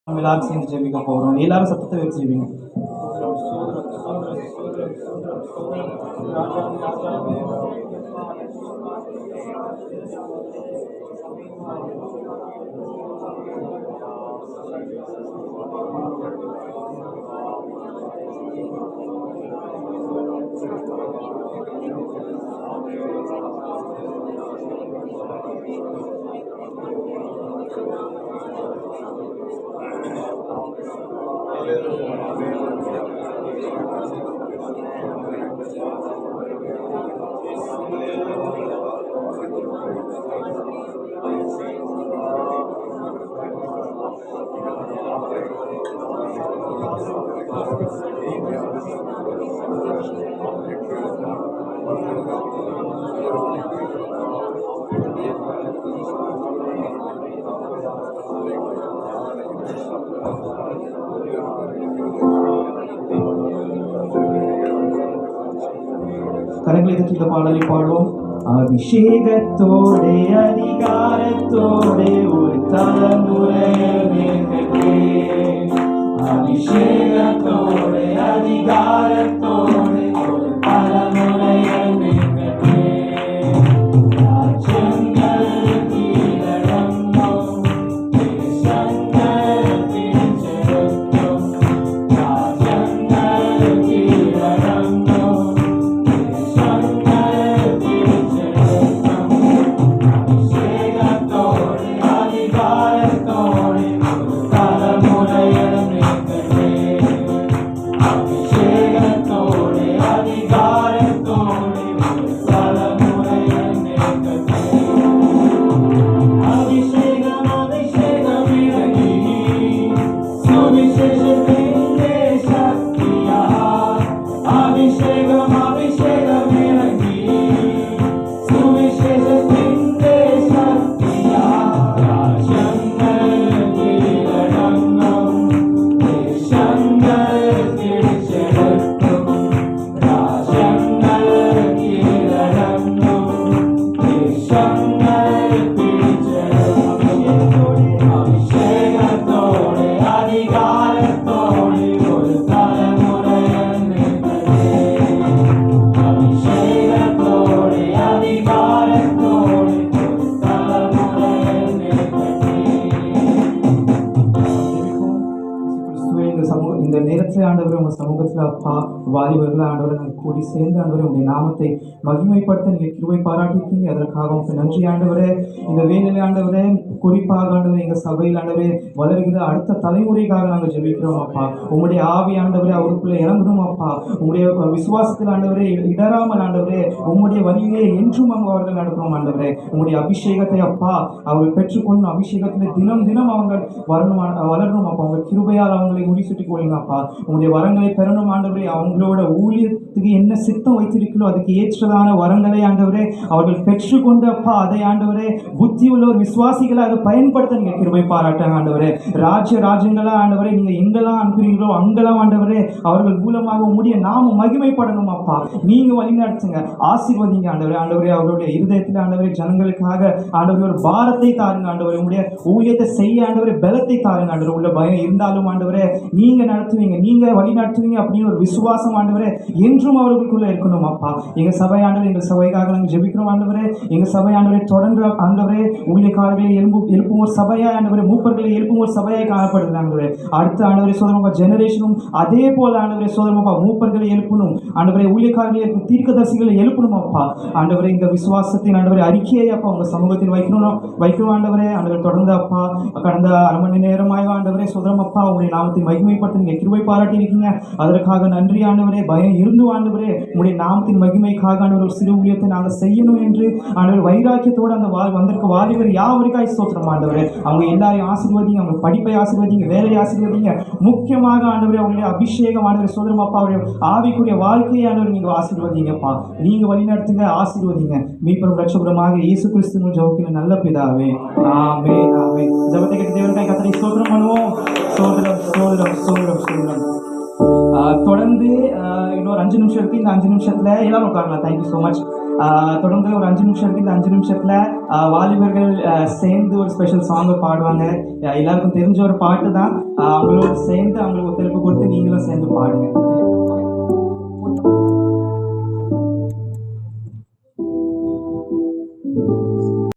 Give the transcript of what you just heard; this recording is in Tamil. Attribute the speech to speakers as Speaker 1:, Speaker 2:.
Speaker 1: நம்ம எல்லாரும் சேர்ந்து ஜெபிக்க போகிறோம். எல்லாரும் சத்தத்தை வச்சு ஜெபிங்க. கரங்களை தட்டி இந்த பாடலை பாடுவோம். அபிஷேகத்தோடே அதிகாரத்தோடே ஒரு தலைமுறையை நிறுத்தே. அபிஷேகத்தோடே அதிகாரத்தோடே ஒரு தலைமுறையை நிறுத்தே. ராஜ்யங்கள் கீழடங்கும், தேசங்கள் கீழ்ச்செலுத்தும். ராஜ்யங்கள் கீழடங்கும், இந்த நேரத்தில் ஆண்டவர் உங்கள் சமூகத்தில் அப்பா வாலிபர்கள் ஆண்டவரை நாங்கள் கூடி சேர்ந்து ஆண்டவரை உங்களுடைய நாமத்தை மகிமைப்படுத்த நீங்கள் கிருபை பாராட்டிருக்கீங்க. அதற்காக உங்களுக்கு நன்றி ஆண்டவரே. இந்த வேலையில் ஆண்டவரே குறிப்பாக ஆண்டவரே எங்கள் சபையில் ஆண்டவரே வளர்கிற அடுத்த தலைமுறைக்காக நாங்கள் ஜெபிக்கிறோம் அப்பா. உங்களுடைய ஆவி ஆண்டவரே அவருக்குள்ளே இறங்கணும் அப்பா. உங்களுடைய விசுவாசத்தில் ஆண்டவரே இடராமல் ஆண்டவரே உங்களுடைய வழியிலே என்றும் அங்கே அவர்கள் நடக்கணும் ஆண்டவரே. உங்களுடைய அபிஷேகத்தை அப்பா அவர்கள் பெற்றுக்கொள்ளும் அபிஷேகத்தில் தினம் தினம் அவங்க வளரணும் அப்பா. அவங்க கிருபையால் அவங்களை முடிசூட்டி கொள்ளுங்க அப்பா. உங்களுடைய வரங்களை பெறணும் ஆண்டவரே. அவங்களோட ஊழியத்துக்கு என்ன சித்தம் வைத்திருக்கிறோ அதுக்கு ஏற்றதான வரங்களை ஆண்டவரே அவர்கள் பெற்றுக்கொண்டு அப்பா அதை ஆண்டவரே புத்தி உள்ள ஒரு விசுவாசிகளை அதை பயன்படுத்த நீங்க கிருபை பாராட்டாங்க ஆண்டவரே. ராஜ்யங்களா ஆண்டவரே நீங்க எங்கெல்லாம் அனுப்புறீங்களோ அங்கெல்லாம் ஆண்டவரே அவர்கள் மூலமாக உங்களுடைய நாம மகிமைப்படணும் அப்பா. நீங்க வழி நடத்துங்க, ஆசீர்வதிங்க ஆண்டவரே. ஆண்டவரே அவருடைய இருதயத்தில் ஆண்டவரே ஜனங்களுக்காக ஆண்டவரே ஒரு பாரத்தை தாருங்க ஆண்டவரே. உங்களுடைய ஊழியத்தை செய்ய ஆண்டவரே பலத்தை தாருங்க ஆண்டவரே. உள்ள பயம் இருந்தாலும் ஆண்டவரே நீங்க நடத்துவீங்க, நீங்க வழி நடத்துவீங்க அப்படின்னு ஒரு விசுவாசம் ஆண்டவரே என்றும் அவர்களுக்குள்ள இருக்கணும் அப்பா. எங்க சபை ஆண்டவரே எங்க சபைக்காக நாங்கள் ஜெபிக்கிறோம் ஆண்டவரே. எங்க சபை ஆண்டவரே தொடர்ந்து ஆண்டவரே ஊழியக்காரர்களை எழுப்பும் ஒரு சபையாய் ஆண்டவரே மூப்பர்களை எழுப்பும் ஒரு சபையாய் காணப்படுது ஆண்டவரே. அடுத்த ஆண்டவரே சோதரமா ஜெனரேஷனும் அதே போல ஆண்டவரே சோதரமாப்பா மூப்பர்களை எழுப்பணும் ஆண்டவரே. ஊழியக்காரர்களை எழுப்பும் தீர்க்கதரிசிகளை எழுப்பணும் அப்பா. ஆண்டவரே இந்த விசுவாசத்தின் ஆண்டவரே அறிக்கையை அப்பா உங்க சமூகத்தில் வைக்கணும் ஆண்டவரே. ஆண்டவரை தொடர்ந்து அப்பா கடந்த அரை மணி நேரமாக ஆண்டவரே சோதரம் அப்பா உங்களுடைய நாமத்தை மகிமைப்படுத்த நீங்க கிருபை பாராட்டி இருக்கீங்க. அதற்காக நன்றி ஆண்டவரே. பயம் இருந்து ஆண்டவரே உங்களுடைய நாமத்தின் மகிமைக்காக ஆண்டவர் ஒரு சிறு ஊழியத்தை நாங்கள் செய்யணும் என்று ஆண்டவர் வைராக்கியத்தோடு அந்த வந்திருக்க வாலிபர் யாவருக்காய் ஸ்தோத்திரம் ஆண்டவரே. அவங்க எல்லாரையும் ஆசீர்வதிங்க, அவங்க படிப்பை ஆசீர்வதிங்க, வேலையை ஆசீர்வதிங்க. முக்கியமாக ஆண்டவரே அவங்களுடைய அபிஷேகம் ஆண்டவரே சோதரம் அப்பா அவருடைய ஆவிக்குரிய வாழ்க்கையை ஆண்டவர் நீங்க ஆசீர்வதிங்கப்பா. நீங்க வழி நடத்துங்க, ஆசீர்வதிங்க. மீட்பரும் ரட்சகருமாக இயேசு கிறிஸ்துவின் ஜெபத்தில் நல்ல பிதாவே, ஆமென் ஆமென். ஜெபத்தை கேட்ட தேவனுக்காய் கர்த்தரை ஸ்தோத்திரம் பண்ணுவோம். சோதரம் சோதரம் சோதரம் சோதரம். தொடர்ந்து இன்னொரு 5 நிமிஷம் இருக்கு. இந்த 5 நிமிஷத்துல எல்லாரும் உட்காரலாம். Thank you so much. தொடர்ந்து ஒரு 5 நிமிஷம் இருக்கு. இந்த 5 நிமிஷத்துல வாலிபர்கள் சேர்ந்து ஒரு ஸ்பெஷல் சாங் பாடுவாங்க. எல்லாருக்கும் தெரிஞ்ச ஒரு பாட்டு தான். அவங்களோட சேர்ந்து அவங்களுக்கு ஒத்துழைப்பு கொடுத்து நீங்களும் சேர்ந்து பாடுங்க.